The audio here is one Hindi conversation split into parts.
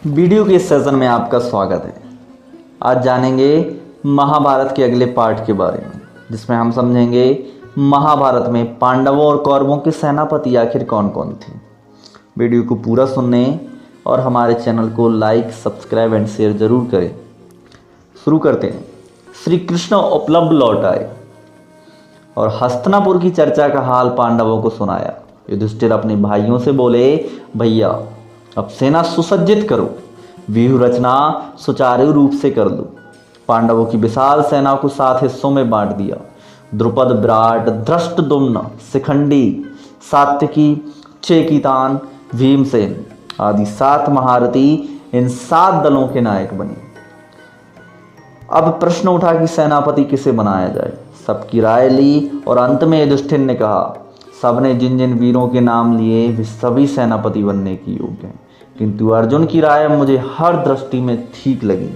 वीडियो के इस सेशन में आपका स्वागत है। आज जानेंगे महाभारत के अगले पार्ट के बारे में, जिसमें हम समझेंगे महाभारत में पांडवों और कौरवों के सेनापति आखिर कौन कौन थे। वीडियो को पूरा सुनने और हमारे चैनल को लाइक, सब्सक्राइब एंड शेयर जरूर करें। शुरू करते हैं। श्री कृष्ण उपलब्ध लौट आए और हस्तिनापुर की चर्चा का हाल पांडवों को सुनाया। युधिष्ठिर अपने भाइयों से बोले, भैया अब सेना सुसज्जित करो, व्यूह रचना सुचारू रूप से कर लो। पांडवों की विशाल सेना को 7 हिस्सों में बांट दिया। द्रुपद, विराट, धृष्टद्युम्न, शिखंडी, सात्यकी, चेकितान, भीमसेन आदि 7 महारथी इन 7 दलों के नायक बने। अब प्रश्न उठा कि सेनापति किसे बनाया जाए। सबकी राय ली और अंत में युधिष्ठिर ने कहा, सबने जिन जिन वीरों के नाम लिए वे सभी सेनापति बनने की योग्य हैं, किंतु अर्जुन की राय मुझे हर दृष्टि में ठीक लगी।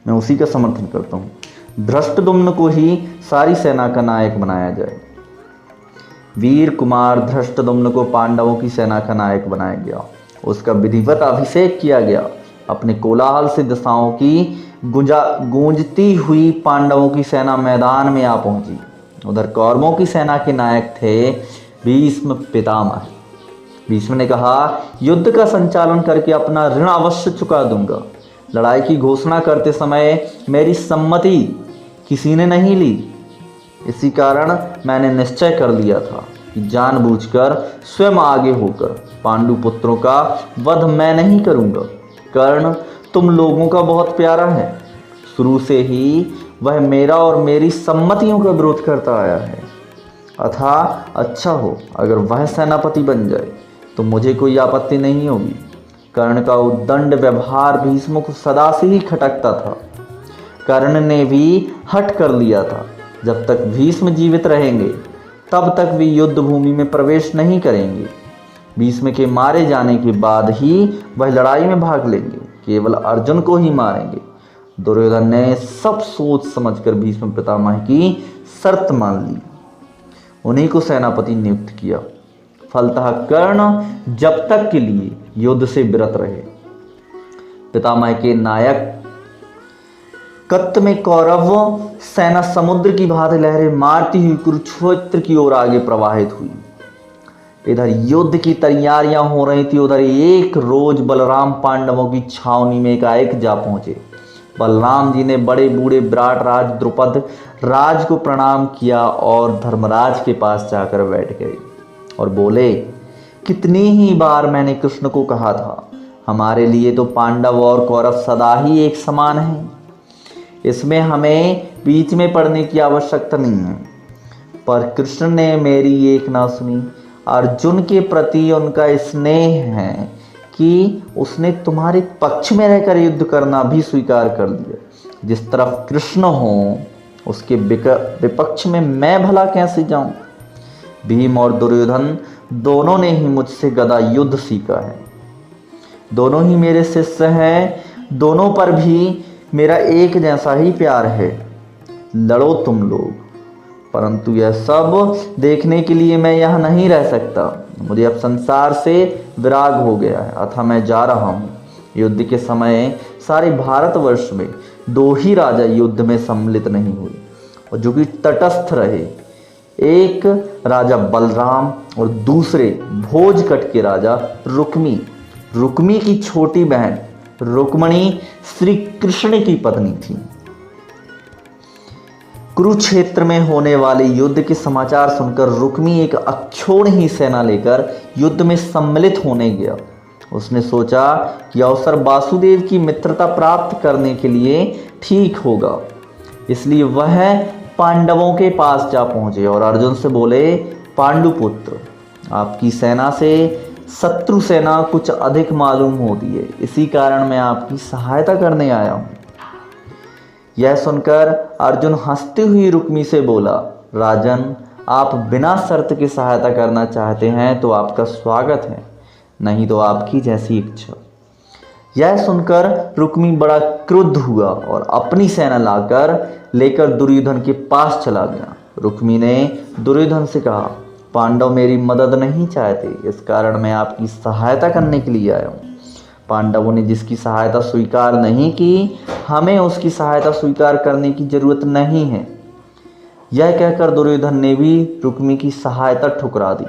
मैं उसी का समर्थन करता हूँ। धृष्टद्युम्न को ही सारी सेना का नायक बनाया जाए। वीर कुमार धृष्टद्युम्न को पांडवों की सेना का नायक बनाया गया। उसका विधिवत अभिषेक किया गया। अपने कोलाहल से दिशाओं की गूंजती हुई पांडवों की सेना मैदान में आ पहुंची। उधर कौरवों की सेना के नायक थे भीष्म पितामह। भीष्म ने कहा, युद्ध का संचालन करके अपना ऋण अवश्य चुका दूंगा। लड़ाई की घोषणा करते समय मेरी सम्मति किसी ने नहीं ली। इसी कारण मैंने निश्चय कर लिया था कि जानबूझकर स्वयं आगे होकर पांडु पुत्रों का वध मैं नहीं करूंगा। कर्ण तुम लोगों का बहुत प्यारा है। शुरू से ही वह मेरा और मेरी सम्मतियों का विरोध करता आया है। अतः अच्छा हो अगर वह सेनापति बन जाए तो मुझे कोई आपत्ति नहीं होगी। कर्ण का उद्दंड व्यवहार भीष्म को सदा से ही खटकता था। कर्ण ने भी हठ कर लिया था, जब तक भीष्म जीवित रहेंगे तब तक वे युद्ध भूमि में प्रवेश नहीं करेंगे। भीष्म के मारे जाने के बाद ही वह लड़ाई में भाग लेंगे, केवल अर्जुन को ही मारेंगे। दुर्योधन ने सब सोच समझकर भीष्म पितामह की शर्त मान ली। उन्हीं को सेनापति नियुक्त किया। फलतः कर्ण जब तक के लिए युद्ध से विरत रहे। पितामह के नायक कत्व में कौरव सेना समुद्र की भांति लहरें मारती हुई कुरुक्षेत्र की ओर आगे प्रवाहित हुई। इधर युद्ध की तैयारियां हो रही थी, उधर एक रोज बलराम पांडवों की छावनी में एकाएक जा पहुंचे। बलराम जी ने बड़े बूढ़े विराट राज द्रुपद राज को प्रणाम किया और धर्मराज के पास जाकर बैठ गए और बोले, कितनी ही बार मैंने कृष्ण को कहा था, हमारे लिए तो पांडव और कौरव सदा ही एक समान हैं। इसमें हमें बीच में पड़ने की आवश्यकता नहीं है। पर कृष्ण ने मेरी एक ना सुनी। अर्जुन के प्रति उनका स्नेह है कि उसने तुम्हारे पक्ष में रहकर युद्ध करना भी स्वीकार कर लिया। जिस तरफ कृष्ण हो उसके विपक्ष में मैं भला कैसे जाऊं। भीम और दुर्योधन दोनों ने ही मुझसे गदा युद्ध सीखा है। दोनों ही मेरे शिष्य हैं। दोनों पर भी मेरा एक जैसा ही प्यार है। लड़ो तुम लोग। परंतु यह सब देखने के लिए मैं यहाँ नहीं रह सकता। मुझे अब संसार से विराग हो गया है, अतः मैं जा रहा हूँ। युद्ध के समय सारे भारतवर्ष में 2 ही राजा युद्ध में सम्मिलित नहीं हुए और जो कि तटस्थ रहे। एक राजा बलराम और दूसरे भोजकट के राजा रुक्मी। रुक्मी की छोटी बहन रुक्मणी श्री कृष्ण की पत्नी थी। कुरुक्षेत्र में होने वाले युद्ध के समाचार सुनकर रुक्मी एक अक्षोहिणी सेना लेकर युद्ध में सम्मिलित होने गया। उसने सोचा कि अवसर वासुदेव की मित्रता प्राप्त करने के लिए ठीक होगा, इसलिए वह पांडवों के पास जा पहुंचे और अर्जुन से बोले, पांडुपुत्र, आपकी सेना से शत्रु सेना कुछ अधिक मालूम होती है, इसी कारण मैं आपकी सहायता करने आया हूँ। यह सुनकर अर्जुन हंसती हुई रुक्मी से बोला, राजन, आप बिना शर्त की सहायता करना चाहते हैं तो आपका स्वागत है, नहीं तो आपकी जैसी इच्छा। यह सुनकर रुक्मी बड़ा क्रुद्ध हुआ और अपनी सेना लेकर दुर्योधन के पास चला गया। रुक्मी ने दुर्योधन से कहा, पांडव मेरी मदद नहीं चाहते, इस कारण मैं आपकी सहायता करने के लिए आया हूँ। पांडवों ने जिसकी सहायता स्वीकार नहीं की, हमें उसकी सहायता स्वीकार करने की जरूरत नहीं है। यह कहकर दुर्योधन ने भी रुक्मी की सहायता ठुकरा दी।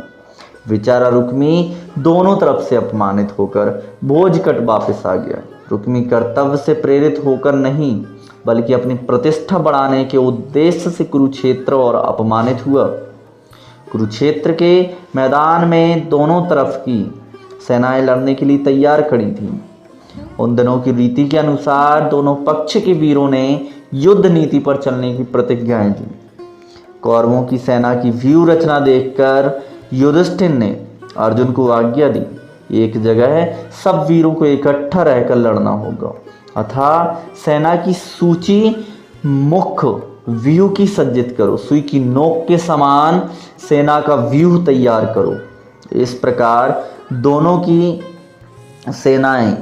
बेचारा रुक्मी दोनों तरफ से अपमानित होकर भोजकट वापस आ गया। रुक्मी कर्तव्य से प्रेरित होकर नहीं, बल्कि अपनी प्रतिष्ठा बढ़ाने के उद्देश्य से कुरुक्षेत्र और अपमानित हुआ। कुरुक्षेत्र के मैदान में दोनों तरफ की सेनाएं लड़ने के लिए तैयार खड़ी थीं। उन दिनों की रीति के अनुसार दोनों पक्ष के वीरों ने युद्ध नीति पर चलने की प्रतिज्ञाएं दी। कौरवों की सेना की व्यूह रचना देखकर युधिष्ठिर ने अर्जुन को आज्ञा दी, एक जगह सब वीरों को इकट्ठा रहकर लड़ना होगा, अतः सेना की सूची मुख्य व्यूह की सज्जित करो, सुई की नोक के समान सेना का व्यूह तैयार करो। इस प्रकार दोनों की सेनाएं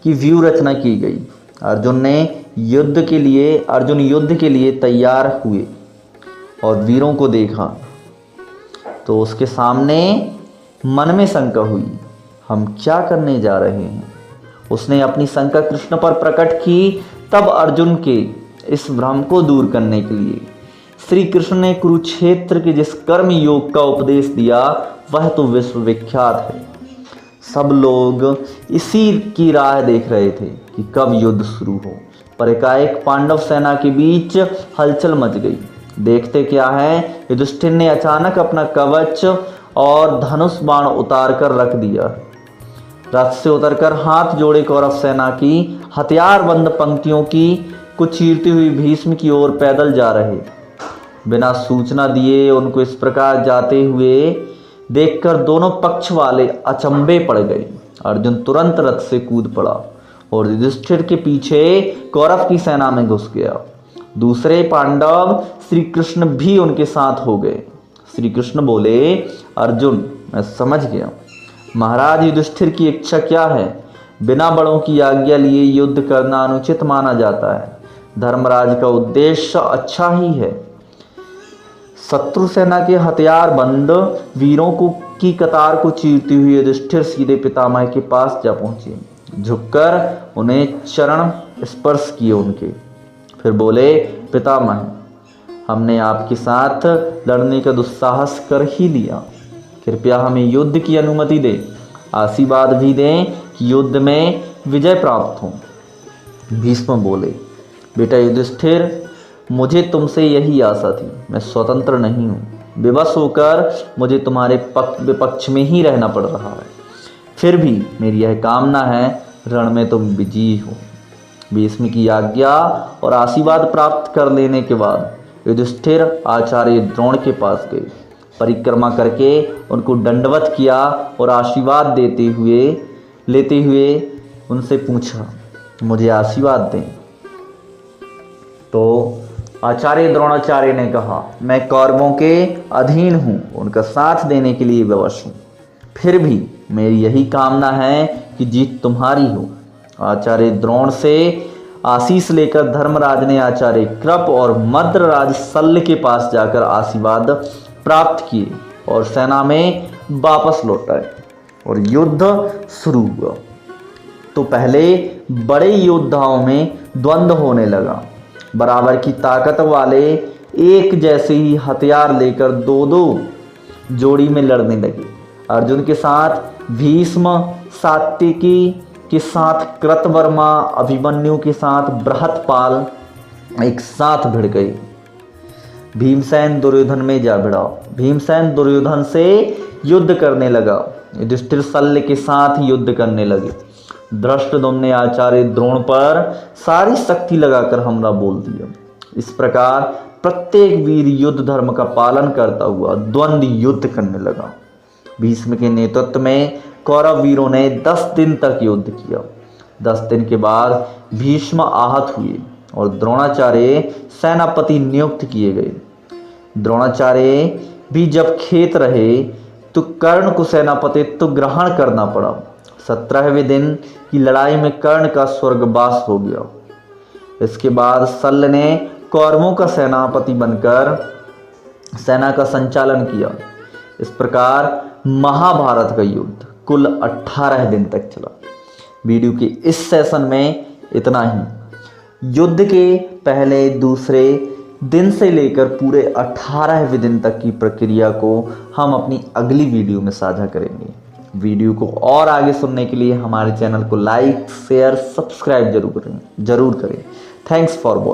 की व्यूह रचना की गई। अर्जुन युद्ध के लिए तैयार हुए और वीरों को देखा तो उसके सामने मन में शंका हुई, हम क्या करने जा रहे हैं। उसने अपनी शंका कृष्ण पर प्रकट की। तब अर्जुन के इस भ्रम को दूर करने के लिए श्री कृष्ण ने कुरुक्षेत्र के जिस कर्म योग का उपदेश दिया वह तो विश्व विख्यात है। सब लोग इसी की राह देख रहे थे कि कब युद्ध शुरू हो, पर एकाएक पांडव सेना के बीच हलचल मच गई। देखते क्या है, युधिष्ठिर ने अचानक अपना कवच और धनुष बाण उतार कर रख दिया। रथ से उतरकर हाथ जोड़े कौरव सेना की हथियारबंद पंक्तियों को चीरती हुई भीष्म की ओर पैदल जा रहे। बिना सूचना दिए उनको इस प्रकार जाते हुए देखकर दोनों पक्ष वाले अचंभे पड़ गए। अर्जुन तुरंत रथ से कूद पड़ा और युधिष्ठिर के पीछे कौरव की सेना में घुस गया। दूसरे पांडव श्री कृष्ण भी उनके साथ हो गए। श्री कृष्ण बोले, अर्जुन मैं समझ गया महाराज युधिष्ठिर की इच्छा क्या है। बिना बड़ों की आज्ञा लिए युद्ध करना अनुचित माना जाता है। धर्मराज का उद्देश्य अच्छा ही है। शत्रु सेना के हथियार बंद वीरों की कतार को चीरती हुई युधिष्ठिर सीधे पितामह के पास जा पहुंचे। झुककर उन्हें चरण स्पर्श किए उनके, फिर बोले, पितामह हमने आपके साथ लड़ने का दुस्साहस कर ही लिया, कृपया हमें युद्ध की अनुमति दें, आशीर्वाद भी दें कि युद्ध में विजय प्राप्त हो। भीष्म बोले, बेटा युधिष्ठिर मुझे तुमसे यही आशा थी, मैं स्वतंत्र नहीं हूँ, विवश होकर मुझे तुम्हारे विपक्ष में ही रहना पड़ रहा है। फिर भी मेरी यह कामना है रण में तुम विजयी हो। भीष्म की आज्ञा और आशीर्वाद प्राप्त कर लेने के बाद युधिष्ठिर आचार्य द्रोण के पास गए। परिक्रमा करके उनको दंडवत किया और आशीर्वाद लेते हुए उनसे पूछा, मुझे आशीर्वाद दें। तो आचार्य द्रोणाचार्य ने कहा, मैं कौरवों के अधीन हूँ, उनका साथ देने के लिए विवश हूँ, फिर भी मेरी यही कामना है कि जीत तुम्हारी हो। आचार्य द्रोण से आशीष लेकर धर्मराज ने आचार्य कृप और मद्रराज शल्य के पास जाकर आशीर्वाद प्राप्त किए और सेना में वापस लौट आए और युद्ध शुरू हुआ। तो पहले बड़े योद्धाओं में द्वंद्व होने लगा। बराबर की ताकत वाले एक जैसे ही हथियार लेकर दो जोड़ी में लड़ने लगे। अर्जुन के साथ भीष्म, सात्यकी के साथ कृतवर्मा, अभिमन्यु के साथ बृहत्पाल एक साथ भिड़ गए। भीमसेन दुर्योधन में जा भिड़ा। भीमसेन दुर्योधन से युद्ध करने लगा। युधिष्ठिर शल्य के साथ युद्ध करने लगे। धृष्टद्युम्न ने आचार्य द्रोण पर सारी शक्ति लगाकर हमला बोल दिया। इस प्रकार प्रत्येक वीर युद्ध धर्म का पालन करता हुआ द्वंद्व युद्ध करने लगा। भीष्म के नेतृत्व में कौरव वीरों ने 10 दिन तक युद्ध किया। 10 दिन के बाद भीष्म आहत हुए और द्रोणाचार्य सेनापति नियुक्त किए गए। द्रोणाचार्य भी जब खेत रहे तो कर्ण को सेनापतित्व ग्रहण करना पड़ा। 17वें दिन की लड़ाई में कर्ण का स्वर्गवास हो गया। इसके बाद शल्य ने कौरवों का सेनापति बनकर सेना का संचालन किया। इस प्रकार महाभारत का युद्ध कुल 18 दिन तक चला। वीडियो के इस सेशन में इतना ही। युद्ध के पहले दूसरे दिन से लेकर पूरे 18वें दिन तक की प्रक्रिया को हम अपनी अगली वीडियो में साझा करेंगे। वीडियो को और आगे सुनने के लिए हमारे चैनल को लाइक, शेयर, सब्सक्राइब जरूर करें। Thanks for watching.